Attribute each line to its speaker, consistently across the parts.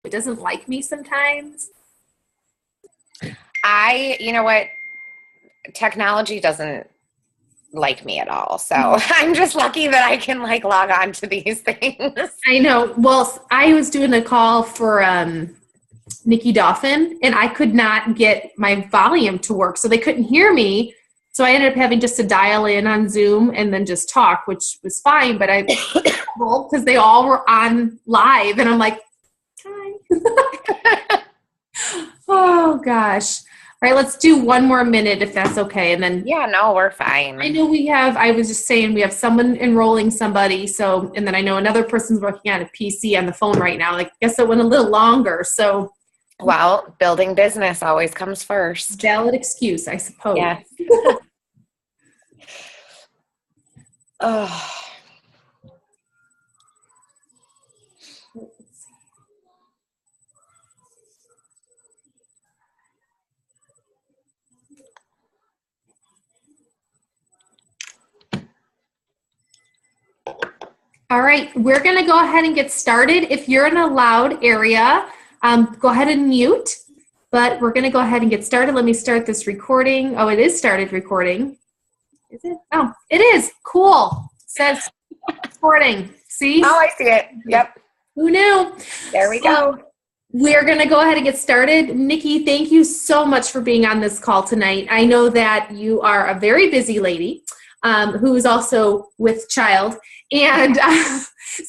Speaker 1: It doesn't like me sometimes.
Speaker 2: You know what? Technology doesn't like me at all. So I'm just lucky that I can like log on to these things.
Speaker 1: I know. Well, I was doing a call for Nikki Voss-Christensen, and I could not get my volume to work, so they couldn't hear me. So I ended up having just to dial in on Zoom and then just talk, which was fine. But because they all were on live, and I'm like, hi. Oh gosh. All right, let's do one more minute if that's okay, and then
Speaker 2: yeah, no, we're fine.
Speaker 1: I know I was just saying we have someone enrolling somebody, so, and then I know another person's working on a PC on the phone right now. I guess it went a little longer, so.
Speaker 2: Well, building business always comes first.
Speaker 1: Valid excuse, I suppose.
Speaker 2: Yeah. Oh.
Speaker 1: All right, we're going to go ahead and get started. If you're in a loud area, go ahead and mute, but we're going to go ahead and get started. Let me start this recording. Oh, it is started recording. Is it? Oh, it is. Cool. It says recording. See?
Speaker 2: Oh, I see it. Yep.
Speaker 1: Who knew?
Speaker 2: There we go.
Speaker 1: We're going to go ahead and get started. Nikki, thank you so much for being on this call tonight. I know that you are a very busy lady who is also with child. And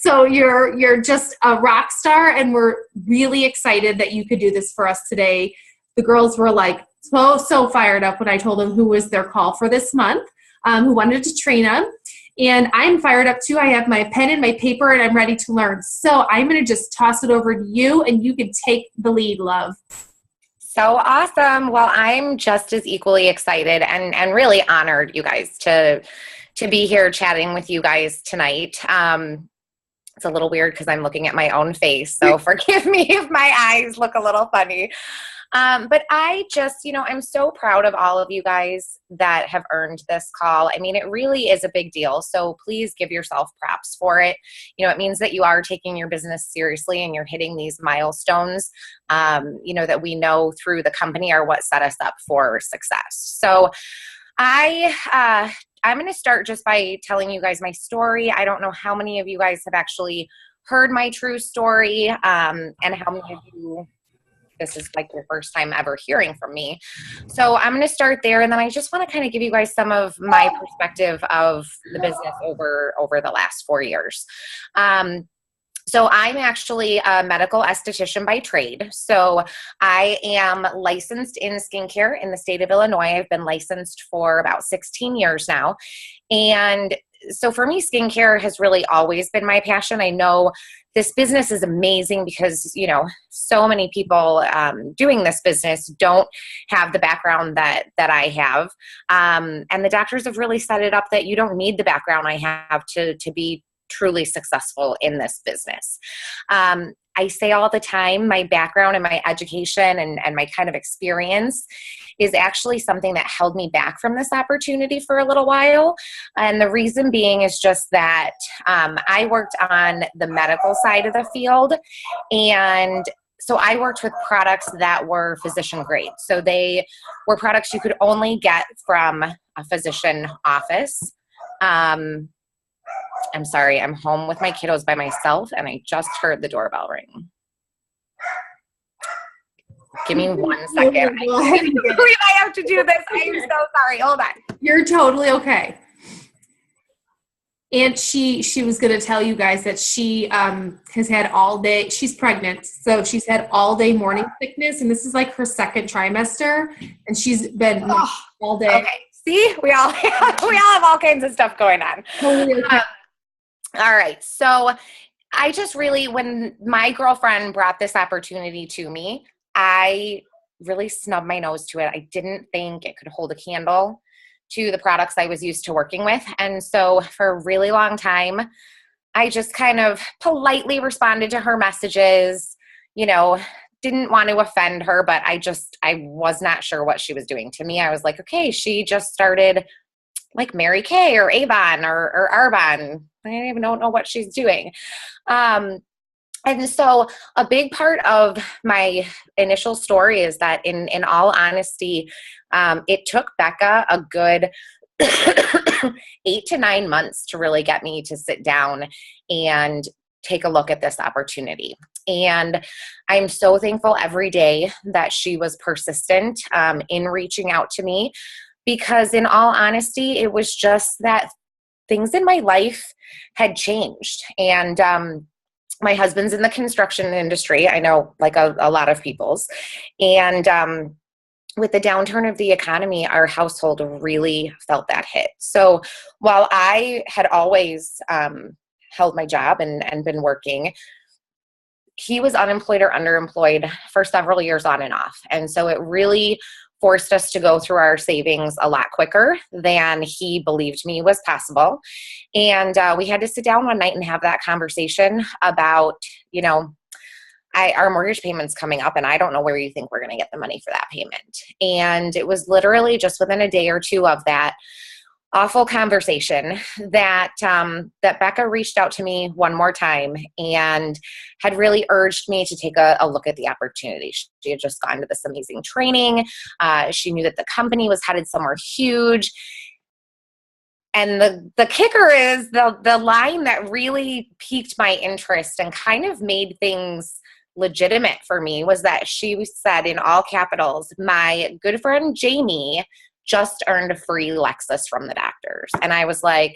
Speaker 1: so you're just a rock star, and we're really excited that you could do this for us today. The girls were like so fired up when I told them who was their call for this month, who wanted to train them. And I'm fired up too. I have my pen and my paper, and I'm ready to learn. So I'm going to just toss it over to you, and you can take the lead, love.
Speaker 2: So awesome. Well, I'm just as equally excited and really honored, you guys, to be here chatting with you guys tonight. It's a little weird because I'm looking at my own face, so forgive me if my eyes look a little funny. But I just, I'm so proud of all of you guys that have earned this call. I mean, it really is a big deal. So please give yourself props for it. It means that you are taking your business seriously and you're hitting these milestones, that we know through the company are what set us up for success. So I'm going to start just by telling you guys my story. I don't know how many of you guys have actually heard my true story, and how many of you this is like your first time ever hearing from me. So I'm going to start there, and then I just want to kind of give you guys some of my perspective of the business over the last 4 years. So I'm actually a medical esthetician by trade. So I am licensed in skincare in the state of Illinois. I've been licensed for about 16 years now. And so for me, skincare has really always been my passion. I know this business is amazing because, so many people doing this business don't have the background that I have. And the doctors have really set it up that you don't need the background I have to be truly successful in this business. I say all the time, my background and my education and my kind of experience is actually something that held me back from this opportunity for a little while. And the reason being is just that I worked on the medical side of the field, and so I worked with products that were physician grade. So they were products you could only get from a physician office. I'm sorry, I'm home with my kiddos by myself, and I just heard the doorbell ring. Give me 1 second. I have to do this. I am so sorry. Hold on.
Speaker 1: You're totally okay. And she was going to tell you guys that she has had all day. She's pregnant, so she's had all day morning sickness, and this is like her second trimester, and she's been all day.
Speaker 2: Okay. See, we all have all kinds of stuff going on.
Speaker 1: Totally okay.
Speaker 2: All right. So I just really, when my girlfriend brought this opportunity to me, I really snubbed my nose to it. I didn't think it could hold a candle to the products I was used to working with. And so for a really long time, I just kind of politely responded to her messages, didn't want to offend her, but I was not sure what she was doing to me. I was like, okay, she just started like Mary Kay or Avon or Arbonne. I don't even know what she's doing. And so a big part of my initial story is that in all honesty, it took Becca a good 8 to 9 months to really get me to sit down and take a look at this opportunity. And I'm so thankful every day that she was persistent in reaching out to me, because in all honesty, it was just that things in my life had changed. And my husband's in the construction industry. I know, like a lot of people's. And with the downturn of the economy, our household really felt that hit. So while I had always held my job and been working, he was unemployed or underemployed for several years on and off. And so it really forced us to go through our savings a lot quicker than he believed me was possible. And we had to sit down one night and have that conversation about, our mortgage payment's coming up and I don't know where you think we're going to get the money for that payment. And it was literally just within a day or two of that awful conversation that that Becca reached out to me one more time and had really urged me to take a look at the opportunity. She had just gone to this amazing training. She knew that the company was headed somewhere huge. And the kicker is the line that really piqued my interest and kind of made things legitimate for me was that she said in all capitals, "My good friend Jamie just earned a free Lexus from the doctors." And I was like,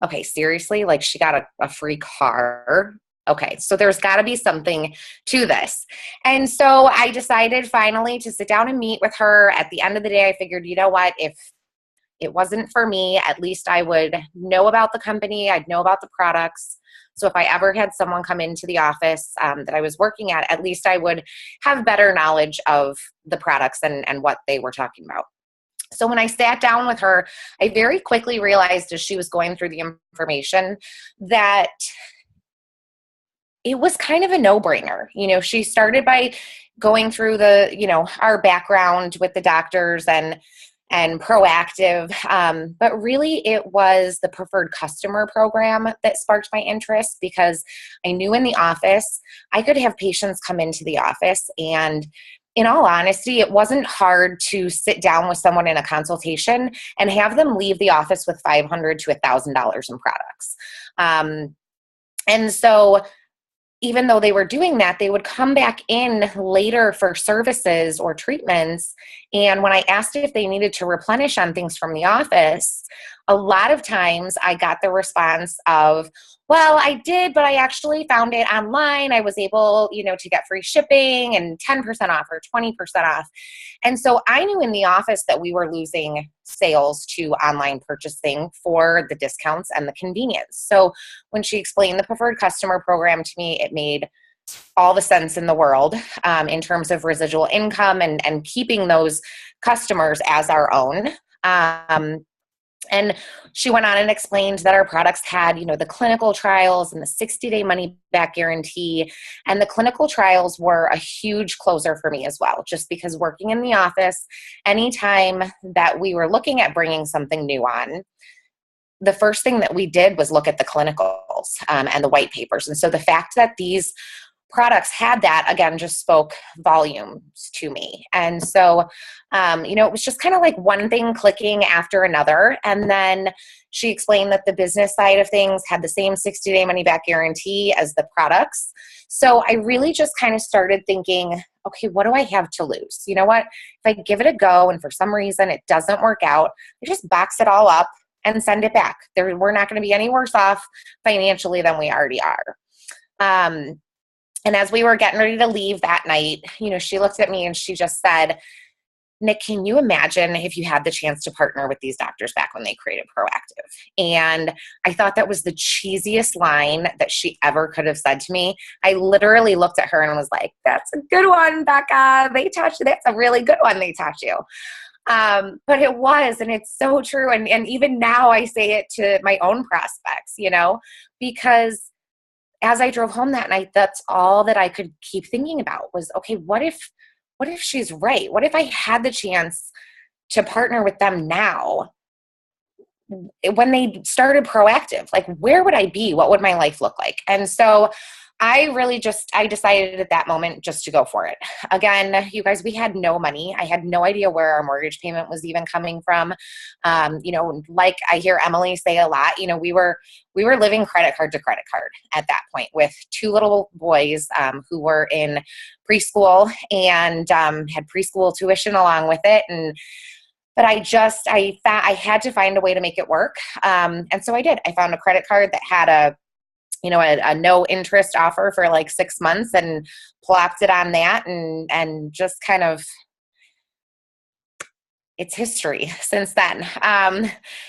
Speaker 2: okay, seriously? Like, she got a free car? Okay, so there's got to be something to this. And so I decided finally to sit down and meet with her. At the end of the day, I figured, you know what? If it wasn't for me, at least I would know about the company. I'd know about the products. So if I ever had someone come into the office that I was working at least I would have better knowledge of the products and what they were talking about. So when I sat down with her, I very quickly realized as she was going through the information that it was kind of a no-brainer. She started by going through our background with the doctors and proactive. But really it was the preferred customer program that sparked my interest, because I knew in the office I could have patients come into the office, and in all honesty, it wasn't hard to sit down with someone in a consultation and have them leave the office with $500 to $1,000 in products. And so even though they were doing that, they would come back in later for services or treatments. And when I asked if they needed to replenish on things from the office, a lot of times I got the response of, well, I did, but I actually found it online. I was able, to get free shipping and 10% off or 20% off. And so I knew in the office that we were losing sales to online purchasing for the discounts and the convenience. So when she explained the preferred customer program to me, it made all the sense in the world in terms of residual income and keeping those customers as our own. And she went on and explained that our products had, the clinical trials and the 60-day money-back guarantee. And the clinical trials were a huge closer for me as well, just because working in the office, anytime that we were looking at bringing something new on, the first thing that we did was look at the clinicals and the white papers. And so the fact that these products had that, again, just spoke volumes to me. And so, it was just kind of like one thing clicking after another. And then she explained that the business side of things had the same 60-day money-back guarantee as the products. So I really just kind of started thinking, okay, what do I have to lose? You know what? If I give it a go and for some reason it doesn't work out, I just box it all up and send it back. We're not going to be any worse off financially than we already are. And as we were getting ready to leave that night, she looked at me and she just said, Nick, can you imagine if you had the chance to partner with these doctors back when they created Proactive? And I thought that was the cheesiest line that she ever could have said to me. I literally looked at her and was like, that's a good one, Becca. That's a really good one they taught you. But it was, and it's so true. And even now I say it to my own prospects, because as I drove home that night, that's all that I could keep thinking about was, okay, what if she's right? What if I had the chance to partner with them now when they started Proactive? Like, where would I be? What would my life look like? And so I decided at that moment just to go for it. Again, you guys, we had no money. I had no idea where our mortgage payment was even coming from. Like I hear Emily say a lot, we were living credit card to credit card at that point with two little boys who were in preschool and had preschool tuition along with it. But I thought I had to find a way to make it work. And so I did. I found a credit card that had a no interest offer for like 6 months and plopped it on that and just kind of, it's history since then.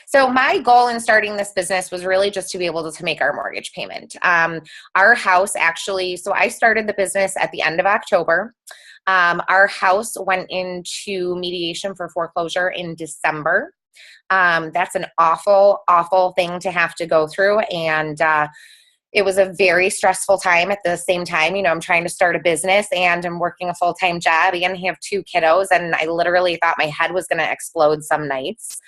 Speaker 2: So my goal in starting this business was really just to be able to make our mortgage payment. Our house actually, so I started the business at the end of October. Our house went into mediation for foreclosure in December. That's an awful, awful thing to have to go through. And it was a very stressful time. At the same time, I'm trying to start a business and I'm working a full-time job and I have 2 kiddos, and I literally thought my head was going to explode some nights.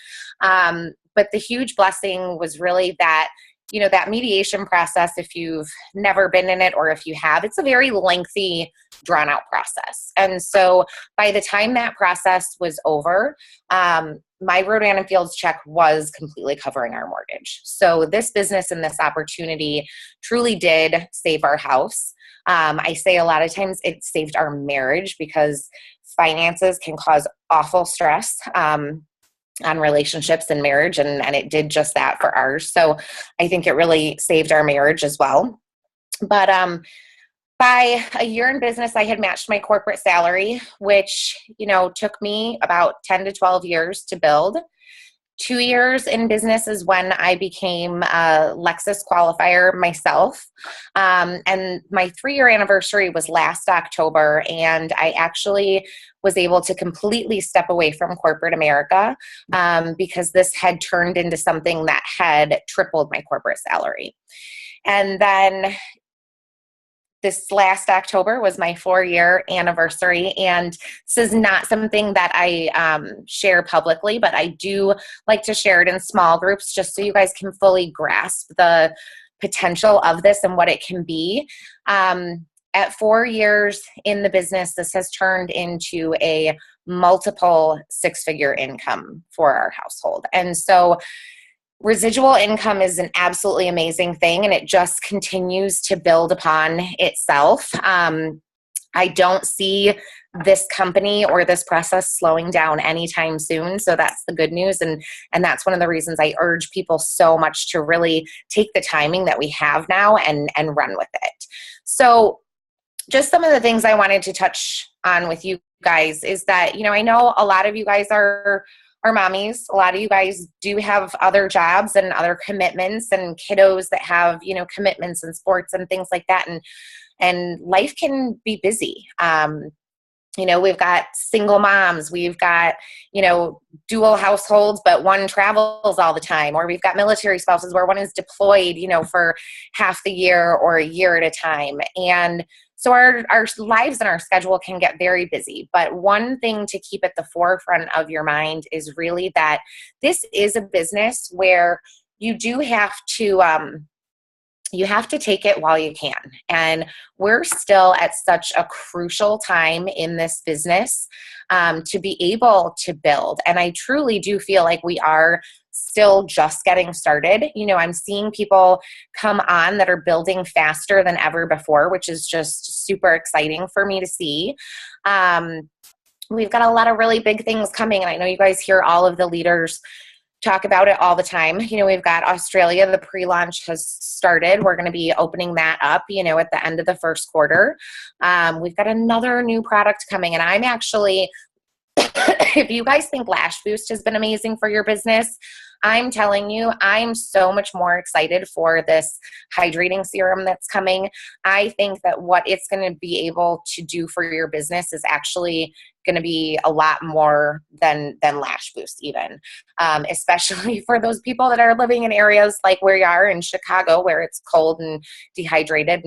Speaker 2: But the huge blessing was really that, that mediation process, if you've never been in it or if you have, it's a very lengthy, drawn out process. And so by the time that process was over, my Rodan and Fields check was completely covering our mortgage. So this business and this opportunity truly did save our house. I say a lot of times it saved our marriage because finances can cause awful stress on relationships and marriage, and it did just that for ours. So I think it really saved our marriage as well. But by a year in business, I had matched my corporate salary, which, took me about 10 to 12 years to build. 2 years in business is when I became a Lexus qualifier myself. And my 3-year anniversary was last October, and I actually was able to completely step away from corporate America because this had turned into something that had tripled my corporate salary. And then this last October was my 4-year anniversary, and this is not something that I share publicly, but I do like to share it in small groups just so you guys can fully grasp the potential of this and what it can be. At 4 years in the business, this has turned into a multiple 6-figure income for our household. And so residual income is an absolutely amazing thing, and it just continues to build upon itself. I don't see this company or this process slowing down anytime soon. So that's the good news. And that's one of the reasons I urge people so much to really take the timing that we have now and run with it. So just some of the things I wanted to touch on with you guys is that, I know a lot of you guys are mommies. A lot of you guys do have other jobs and other commitments and kiddos that have, commitments and sports and things like that. And life can be busy. We've got single moms, we've got, dual households, but one travels all the time, or we've got military spouses where one is deployed, for half the year or a year at a time. And so our lives and our schedule can get very busy. But one thing to keep at the forefront of your mind is really that this is a business where you do have to, take it while you can. And we're still at such a crucial time in this business to be able to build. And I truly do feel like we are still just getting started. I'm seeing people come on that are building faster than ever before, which is just super exciting for me to see. We've got a lot of really big things coming. And I know you guys hear all of the leaders talk about it all the time. We've got Australia, the pre-launch has started. We're going to be opening that up, at the end of the first quarter. We've got another new product coming, and I'm actually, if you guys think Lash Boost has been amazing for your business, I'm telling you, I'm so much more excited for this hydrating serum that's coming. I think that what it's going to be able to do for your business is actually going to be a lot more than Lash Boost even, especially for those people that are living in areas like where you are in Chicago, where it's cold and dehydrated.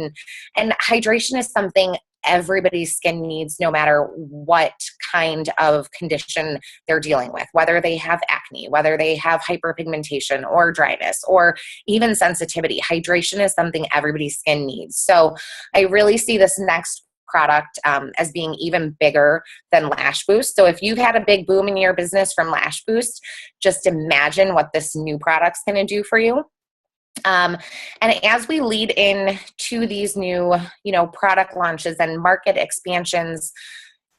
Speaker 2: And hydration is something everybody's skin needs, no matter what kind of condition they're dealing with, whether they have acne, whether they have hyperpigmentation or dryness, or even sensitivity. Hydration is something everybody's skin needs. So I really see this next product as being even bigger than Lash Boost. So if you've had a big boom in your business from Lash Boost, just imagine what this new product's going to do for you. And as we lead in to these new, product launches and market expansions,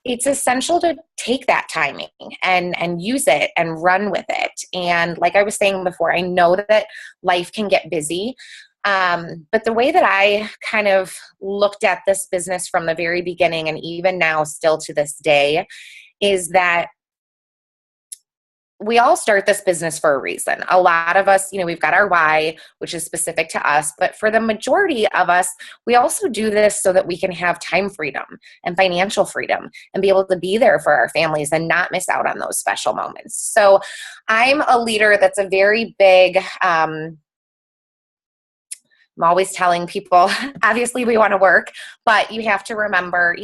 Speaker 2: it's essential to take that timing and use it and run with it. And like I was saying before, I know that life can get busy. But the way that I kind of looked at this business from the very beginning, and even now still to this day, is that we all start this business for a reason. A lot of us, we've got our why, which is specific to us. But for the majority of us, we also do this so that we can have time freedom and financial freedom and be able to be there for our families and not miss out on those special moments. So I'm a leader that's a very big, I'm always telling people, obviously we want to work, but you have to remember,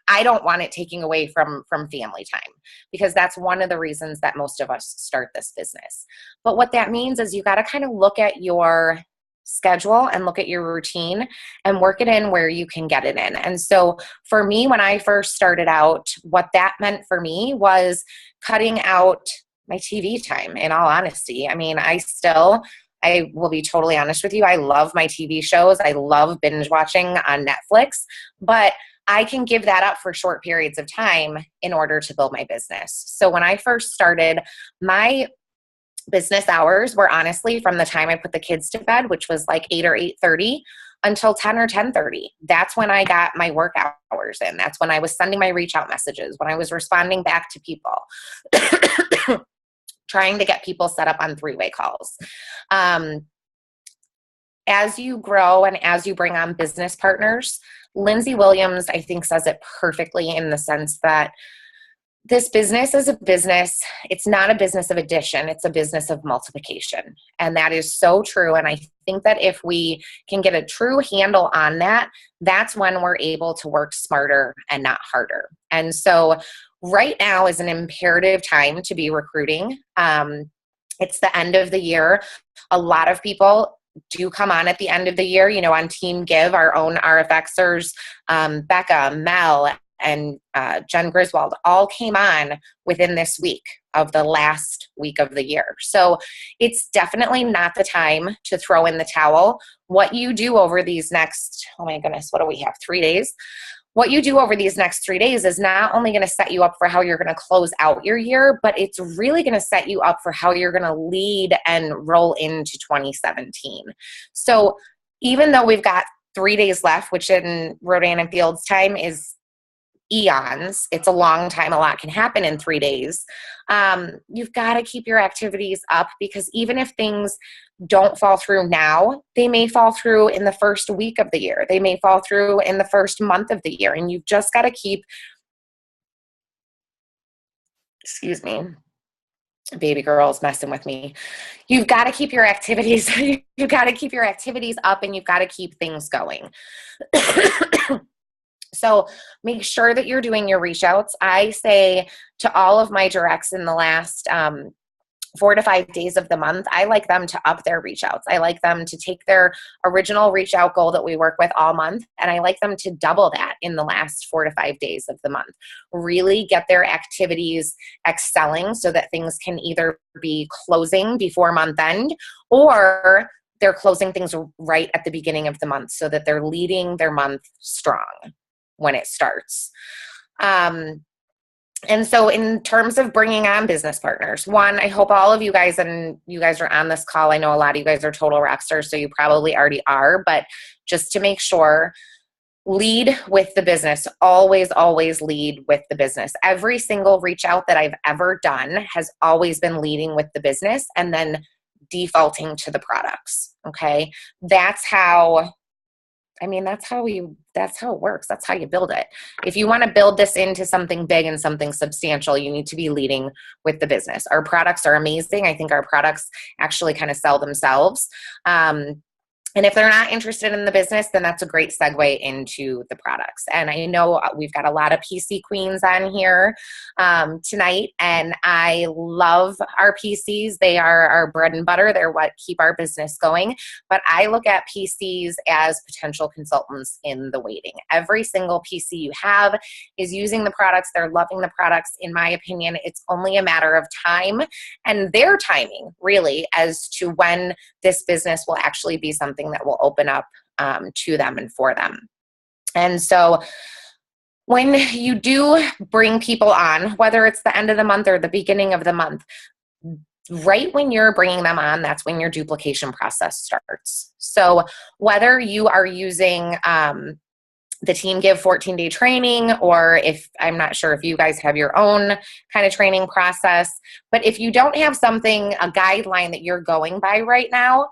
Speaker 2: I don't want it taking away from family time, because that's one of the reasons that most of us start this business. But what that means is you got to kind of look at your schedule and look at your routine and work it in where you can get it in. And so for me, when I first started out, what that meant for me was cutting out my TV time, in all honesty. I mean, I will be totally honest with you. I love my TV shows. I love binge watching on Netflix, but I can give that up for short periods of time in order to build my business. So when I first started, my business hours were honestly from the time I put the kids to bed, which was like 8 or 8:30, until 10 or 10:30. That's when I got my work hours in. That's when I was sending my reach out messages, when I was responding back to people. Trying to get people set up on three-way calls. As you grow and as you bring on business partners, Lindsay Williams, I think, says it perfectly in the sense that this business is a business. It's not a business of addition. It's a business of multiplication. And that is so true. And I think that if we can get a true handle on that, that's when we're able to work smarter and not harder. And so right now is an imperative time to be recruiting. It's the end of the year. A lot of people do come on at the end of the year, on Team Give, our own RFXers, Becca, Mel, and Jen Griswold all came on within this week of the last week of the year. So it's definitely not the time to throw in the towel. What you do over these next, oh my goodness, what do we have, 3 days? What you do over these next 3 days is not only going to set you up for how you're going to close out your year, but it's really going to set you up for how you're going to lead and roll into 2017. So even though we've got 3 days left, which in Rodan and Fields time is eons, it's a long time, a lot can happen in 3 days. You've got to keep your activities up, because even if things don't fall through now, they may fall through in the first week of the year. They may fall through in the first month of the year. And you've just got to keep, excuse me, baby girl's messing with me. You've got to keep your activities, you've got to keep your activities up, and you've got to keep things going. So make sure that you're doing your reach outs. I say to all of my directs in the last 4 to 5 days of the month, I like them to up their reach outs. I like them to take their original reach out goal that we work with all month, and I like them to double that in the last 4 to 5 days of the month. Really get their activities excelling so that things can either be closing before month end, or they're closing things right at the beginning of the month so that they're leading their month strong when it starts. And so in terms of bringing on business partners, one, I hope all of you guys, and you guys are on this call, I know a lot of you guys are total rock stars, so you probably already are, but just to make sure, lead with the business. Always, always lead with the business. Every single reach out that I've ever done has always been leading with the business and then defaulting to the products. Okay. That's how it works. That's how you build it. If you want to build this into something big and something substantial, you need to be leading with the business. Our products are amazing. I think our products actually kind of sell themselves. And if they're not interested in the business, then that's a great segue into the products. And I know we've got a lot of PC queens on here tonight, and I love our PCs. They are our bread and butter. They're what keep our business going. But I look at PCs as potential consultants in the waiting. Every single PC you have is using the products. They're loving the products. In my opinion, it's only a matter of time and their timing, really, as to when this business will actually be something that will open up to them and for them. And so when you do bring people on, whether it's the end of the month or the beginning of the month, right when you're bringing them on, that's when your duplication process starts. So whether you are using the Team Give 14-day training, or if I'm not sure if you guys have your own kind of training process, but if you don't have something, a guideline that you're going by right now,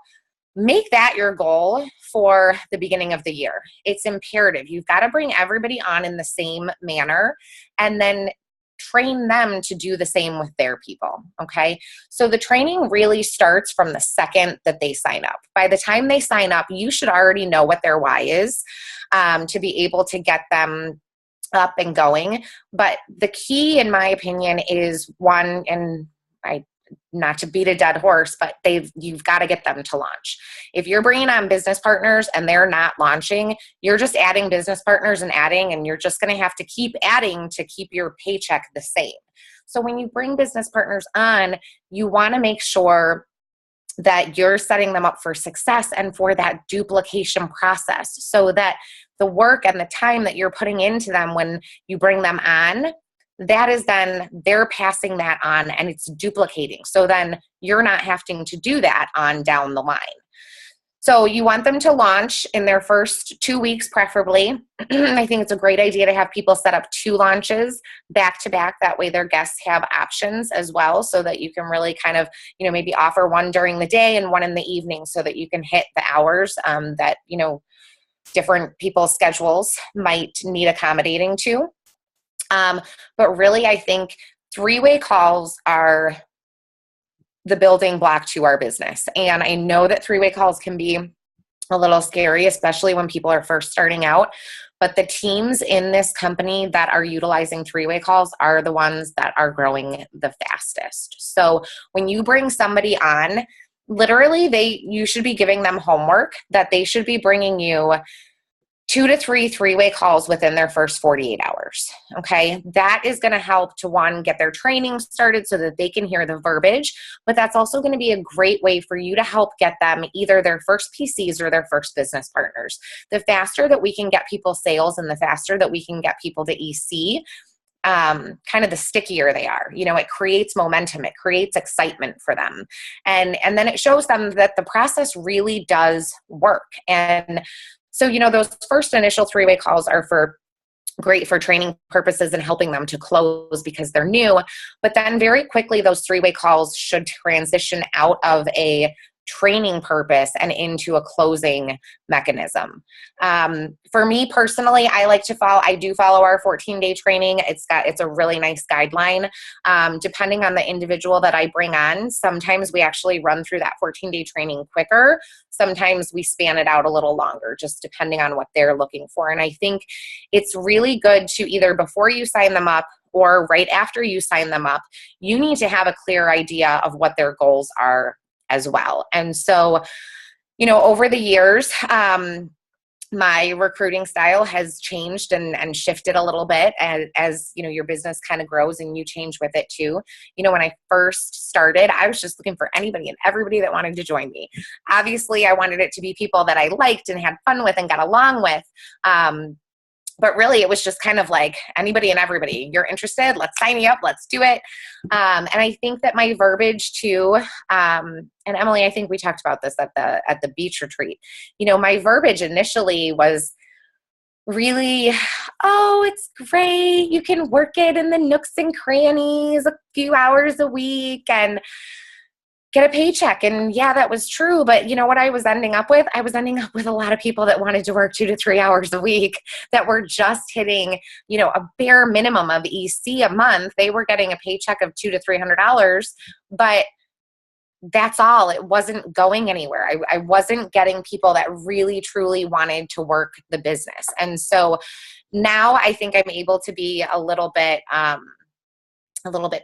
Speaker 2: make that your goal for the beginning of the year. It's imperative. You've got to bring everybody on in the same manner and then train them to do the same with their people. Okay. So the training really starts from the second that they sign up. By the time they sign up, you should already know what their why is to be able to get them up and going. But the key, in my opinion, is one, and not to beat a dead horse, but you've got to get them to launch. If you're bringing on business partners and they're not launching, you're just adding business partners and you're just going to have to keep adding to keep your paycheck the same. So when you bring business partners on, you want to make sure that you're setting them up for success and for that duplication process, so that the work and the time that you're putting into them when you bring them on, that is then they're passing that on and it's duplicating. So then you're not having to do that on down the line. So you want them to launch in their first 2 weeks, preferably. I think it's a great idea to have people set up 2 launches back to back. That way their guests have options as well, so that you can really kind of, maybe offer one during the day and one in the evening, so that you can hit the hours that, different people's schedules might need accommodating to. But really, I think 3-way calls are the building block to our business. And I know that 3-way calls can be a little scary, especially when people are first starting out. But the teams in this company that are utilizing 3-way calls are the ones that are growing the fastest. So when you bring somebody on, literally you should be giving them homework that they should be bringing you 2 to 3 3-way calls within their first 48 hours. Okay. That is going to help to, one, get their training started so that they can hear the verbiage, but that's also going to be a great way for you to help get them either their first PCs or their first business partners. The faster that we can get people sales and the faster that we can get people to EC, kind of the stickier they are. It creates momentum. It creates excitement for them. And then it shows them that the process really does work. And so, those first initial 3-way calls are great for training purposes and helping them to close because they're new. But then very quickly, those 3-way calls should transition out of a training purpose and into a closing mechanism. For me personally, I do follow our 14-day training. It's a really nice guideline. Depending on the individual that I bring on, sometimes we actually run through that 14-day training quicker. Sometimes we span it out a little longer, just depending on what they're looking for. And I think it's really good to either before you sign them up or right after you sign them up, you need to have a clear idea of what their goals are as well. And so, over the years, my recruiting style has changed and shifted a little bit as your business kind of grows and you change with it too. When I first started, I was just looking for anybody and everybody that wanted to join me. Obviously, I wanted it to be people that I liked and had fun with and got along with. But really, it was just kind of like anybody and everybody. You're interested? Let's sign you up. Let's do it. And I think that my verbiage too, and Emily, I think we talked about this at the beach retreat. My verbiage initially was really, oh, it's great. You can work it in the nooks and crannies a few hours a week and get a paycheck. And yeah, that was true. But what I was ending up with? I was ending up with a lot of people that wanted to work 2 to 3 hours a week that were just hitting, a bare minimum of EC a month. They were getting a paycheck of $200 to $300, but that's all. It wasn't going anywhere. I wasn't getting people that really, truly wanted to work the business. And so now I think I'm able to be a little bit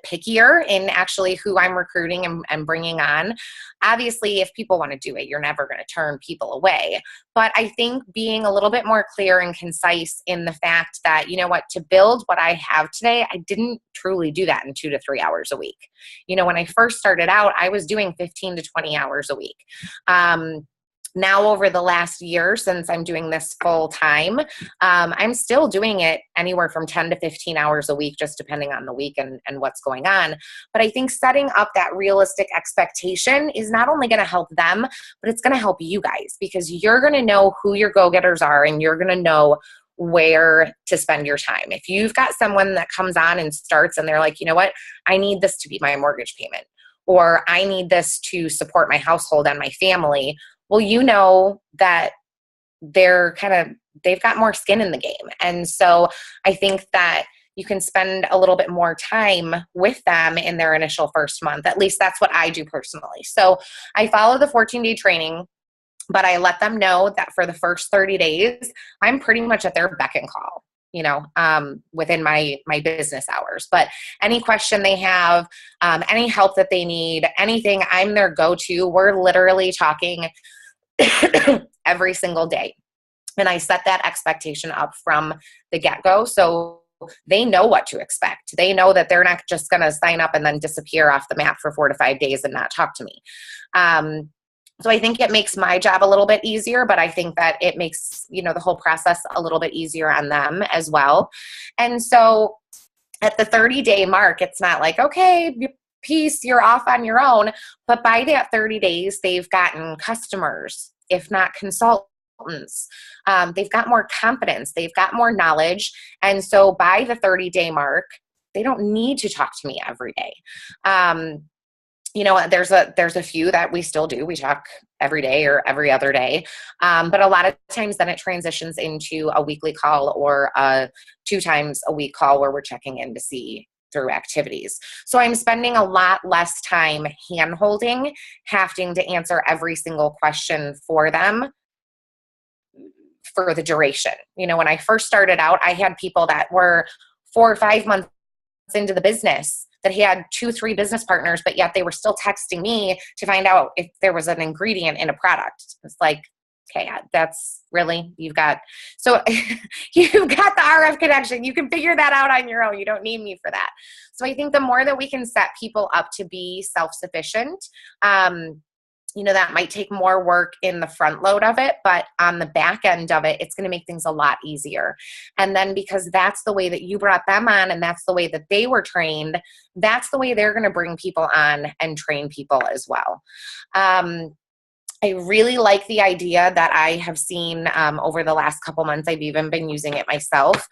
Speaker 2: pickier in actually who I'm recruiting and bringing on. Obviously, if people want to do it, you're never going to turn people away. But I think being a little bit more clear and concise in the fact that, you know what, to build what I have today, I didn't truly do that in 2 to 3 hours a week. You know, when I first started out, I was doing 15 to 20 hours a week. Now over the last year, since I'm doing this full time, I'm still doing it anywhere from 10 to 15 hours a week, just depending on the week and what's going on. But I think setting up that realistic expectation is not only going to help them, but it's going to help you guys, because you're going to know who your go-getters are and you're going to know where to spend your time. If you've got someone that comes on and starts and they're like, you know what, I need this to be my mortgage payment, or I need this to support my household and my family. Well, you know that they've got more skin in the game. And so I think that you can spend a little bit more time with them in their initial first month. At least that's what I do personally. So I follow the 14-day training, but I let them know that for the first 30 days, I'm pretty much at their beck and call, you know, within my business hours. But any question they have, any help that they need, anything, I'm their go-to. We're literally talking every single day. And I set that expectation up from the get-go. So they know what to expect. They know that they're not just going to sign up and then disappear off the map for 4 to 5 days and not talk to me. So I think it makes my job a little bit easier, but I think that it makes, you know, the whole process a little bit easier on them as well. And so at the 30-day mark, it's not like, okay, peace, you're off on your own. But by that 30 days, they've gotten customers, if not consultants. They've got more confidence. They've got more knowledge. And so by the 30-day mark, they don't need to talk to me every day. You know, there's a few that we still do. We talk every day or every other day. But a lot of times then it transitions into a weekly call or a 2 times a week call where we're checking in to see through activities. So I'm spending a lot less time hand-holding, having to answer every single question for them for the duration. You know, when I first started out, I had people that were 4 or 5 months into the business that had 2, 3 business partners, but yet they were still texting me to find out if there was an ingredient in a product. It's like, okay, that's really, you've got the RF connection. You can figure that out on your own. You don't need me for that. So I think the more that we can set people up to be self-sufficient, you know, that might take more work in the front load of it, but on the back end of it, it's going to make things a lot easier. And then because that's the way that you brought them on and that's the way that they were trained, that's the way they're going to bring people on and train people as well. I really like the idea that I have seen over the last couple months. I've even been using it myself.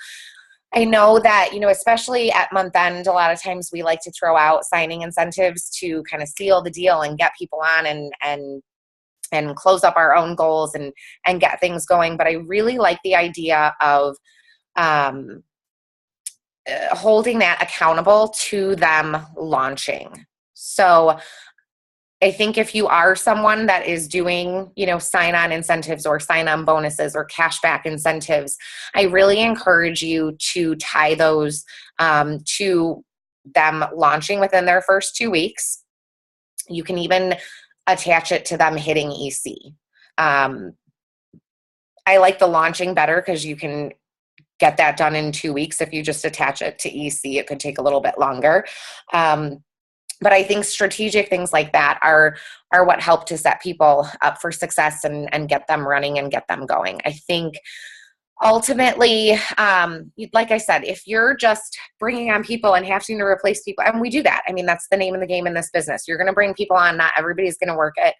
Speaker 2: I know that, you know, especially at month end, a lot of times we like to throw out signing incentives to kind of seal the deal and get people on and close up our own goals and get things going. But I really like the idea of holding that accountable to them launching. So I think if you are someone that is doing, you know, sign-on incentives or sign-on bonuses or cashback incentives, I really encourage you to tie those to them launching within their first 2 weeks. You can even attach it to them hitting EC. I like the launching better because you can get that done in 2 weeks. If you just attach it to EC, it could take a little bit longer. But I think strategic things like that are what help to set people up for success and get them running and get them going. I think ultimately, like I said, if you're just bringing on people and having to replace people, and we do that. I mean, that's the name of the game in this business. You're going to bring people on. Not everybody's going to work it.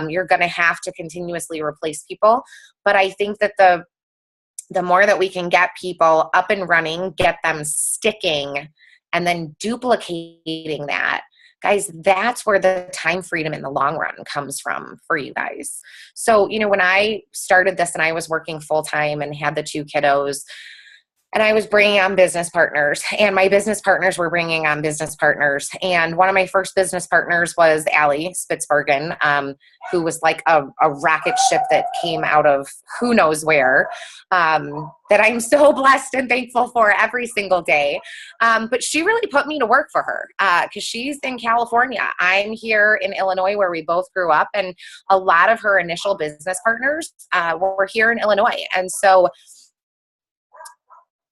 Speaker 2: You're going to have to continuously replace people. But I think that the more that we can get people up and running, get them sticking, and then duplicating that, guys, that's where the time freedom in the long run comes from for you guys. So, you know, when I started this and I was working full time and had the 2 kiddos, And I was bringing on business partners, and my business partners were bringing on business partners. And one of my first business partners was Allie Spitzbergen, who was like a rocket ship that came out of who knows where, that I'm so blessed and thankful for every single day. But she really put me to work for her because she's in California. I'm here in Illinois, where we both grew up, and a lot of her initial business partners were here in Illinois. And so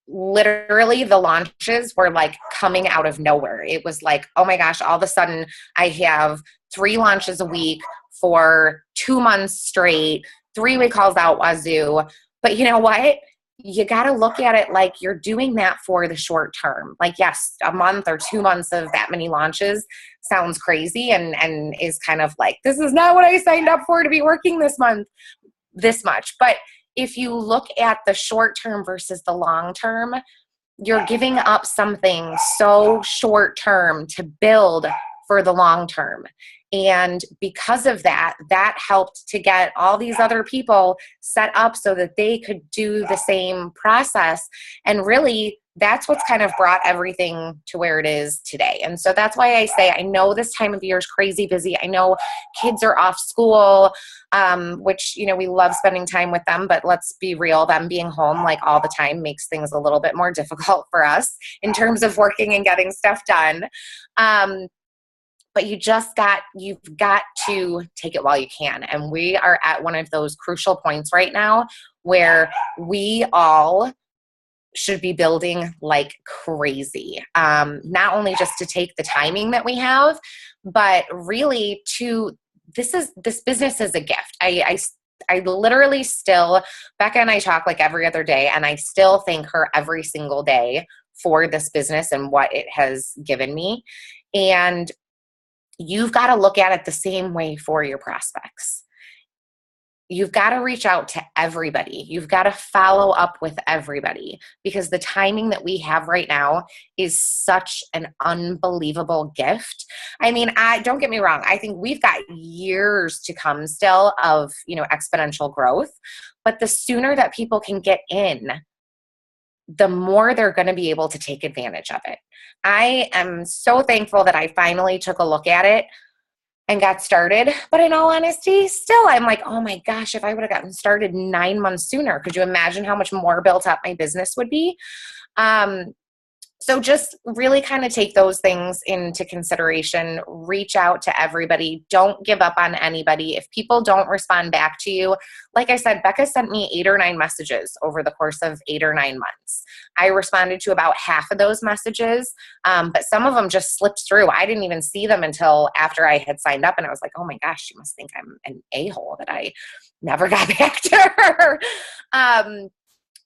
Speaker 2: literally the launches were like coming out of nowhere. It was like, oh my gosh, all of a sudden I have 3 launches a week for 2 months straight, 3-way calls out wazoo. But you know what? You got to look at it like you're doing that for the short term. Like, yes, a month or 2 months of that many launches sounds crazy and is kind of like, this is not what I signed up for to be working this month, this much. But if you look at the short term versus the long term, you're giving up something so short term to build for the long term. And because of that, that helped to get all these other people set up so that they could do the same process. And really, that's what's kind of brought everything to where it is today. And so that's why I say, I know this time of year is crazy busy. I know kids are off school, which, you know, we love spending time with them, but let's be real, them being home like all the time makes things a little bit more difficult for us in terms of working and getting stuff done. But you've got to take it while you can. And we are at one of those crucial points right now where we all should be building like crazy. Not only just to take the timing that we have, but really this business is a gift. I literally still, Becca and I talk like every other day, and I still thank her every single day for this business and what it has given me. And you've got to look at it the same way for your prospects. You've got to reach out to everybody. You've got to follow up with everybody, because the timing that we have right now is such an unbelievable gift. I mean, don't get me wrong. I think we've got years to come still of, you know, exponential growth, but the sooner that people can get in, the more they're going to be able to take advantage of it. I am so thankful that I finally took a look at it and got started. But in all honesty, still, I'm like, oh my gosh, if I would have gotten started 9 months sooner, could you imagine how much more built up my business would be? So just really kind of take those things into consideration. Reach out to everybody. Don't give up on anybody. If people don't respond back to you, like I said, Becca sent me 8 or 9 messages over the course of 8 or 9 months. I responded to about half of those messages, but some of them just slipped through. I didn't even see them until after I had signed up, and I was like, oh my gosh, she must think I'm an a-hole that I never got back to her.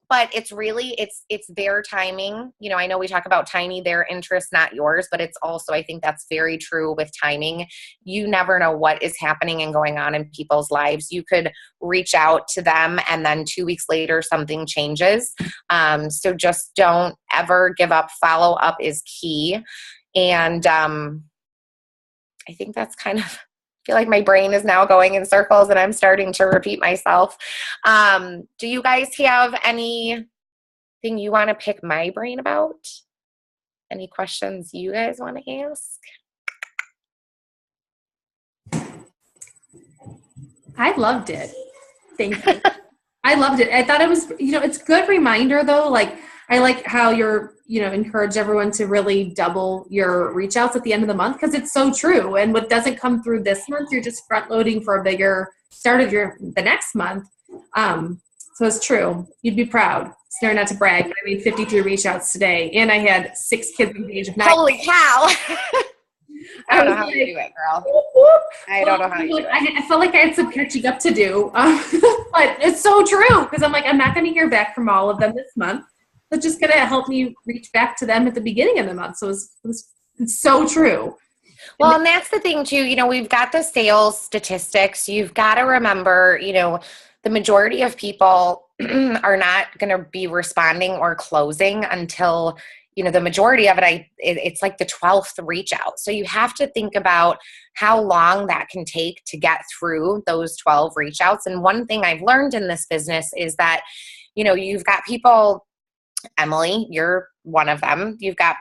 Speaker 2: But it's really, it's their timing. You know, I know we talk about their interest, not yours, but it's also, I think that's very true with timing. You never know what is happening and going on in people's lives. You could reach out to them and then 2 weeks later, something changes. So just don't ever give up. Follow up is key. And I think that's kind of, I feel like my brain is now going in circles and I'm starting to repeat myself. Do you guys have anything you want to pick my brain about? Any questions you guys want to ask?
Speaker 1: I loved it. Thank you. I loved it. I thought it was, you know, it's a good reminder though. Like, I like how you're, you know, encourage everyone to really double your reach outs at the end of the month, because it's so true. And what doesn't come through this month, you're just front loading for a bigger start of the next month. So it's true. You'd be proud. Sorry, not to brag, but I made 53 reach outs today, and I had 6 kids engaged.
Speaker 2: Holy cow. I don't know how you do it, girl. I don't know how you do it.
Speaker 1: I felt like I had some catching up to do, but it's so true, because I'm like, I'm not going to hear back from all of them this month. It's just going to help me reach back to them at the beginning of the month. So it's so true.
Speaker 2: Well, and that's the thing too, you know, we've got the sales statistics. You've got to remember, you know, the majority of people are not going to be responding or closing until, you know, the majority of it, it's like the 12th reach out. So you have to think about how long that can take to get through those 12 reach outs. And one thing I've learned in this business is that, you know, you've got people Emily, you're one of them. You've got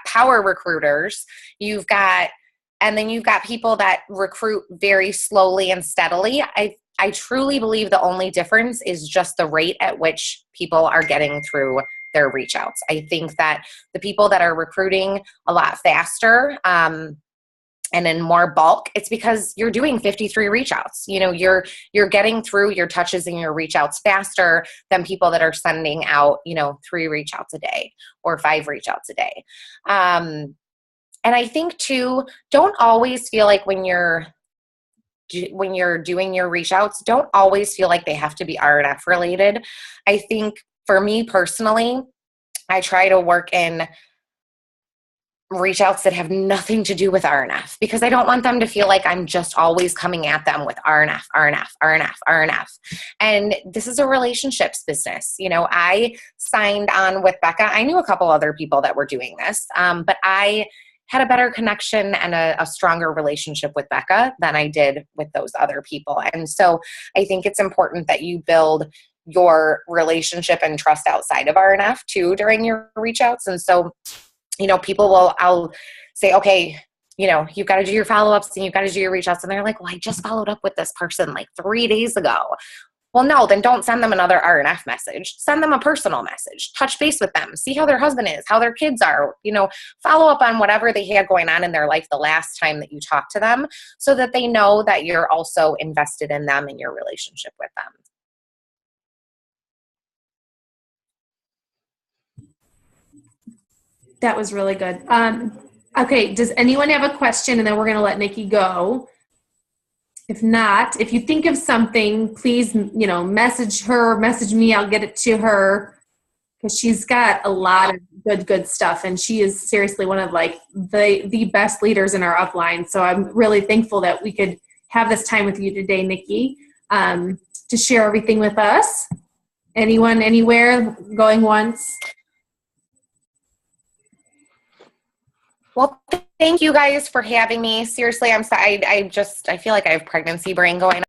Speaker 2: power recruiters. And then you've got people that recruit very slowly and steadily. I truly believe the only difference is just the rate at which people are getting through their reach outs. I think that the people that are recruiting a lot faster, and in more bulk, it's because you're doing 53 reach outs. You're getting through your touches and your reach outs faster than people that are sending out, 3 reach outs a day or 5 reach outs a day. And I think too, don't always feel like when you're doing your reach outs, don't always feel like they have to be RNF related. I think for me personally, I try to work in reach outs that have nothing to do with RNF, because I don't want them to feel like I'm just always coming at them with RNF. And this is a relationships business. I signed on with Becca. I knew a couple other people that were doing this, but I had a better connection and a stronger relationship with Becca than I did with those other people. And so I think it's important that you build your relationship and trust outside of RNF too during your reach outs. And so I'll say, okay, you've got to do your follow-ups and you've got to do your reach outs. And they're like, well, I just followed up with this person like 3 days ago. Well, no, then don't send them another RNF message. Send them a personal message. Touch base with them. See how their husband is, how their kids are, follow up on whatever they had going on in their life the last time that you talked to them, so that they know that you're also invested in them and your relationship with them.
Speaker 1: That was really good. Okay, does anyone have a question? And then we're going to let Nikki go. If not, if you think of something, please, message her, message me. I'll get it to her, because she's got a lot of good stuff. And she is seriously one of the best leaders in our upline. So I'm really thankful that we could have this time with you today, Nikki, to share everything with us. Anyone, anywhere, going once?
Speaker 2: Well, thank you guys for having me. Seriously, I'm sorry. I feel like I have pregnancy brain going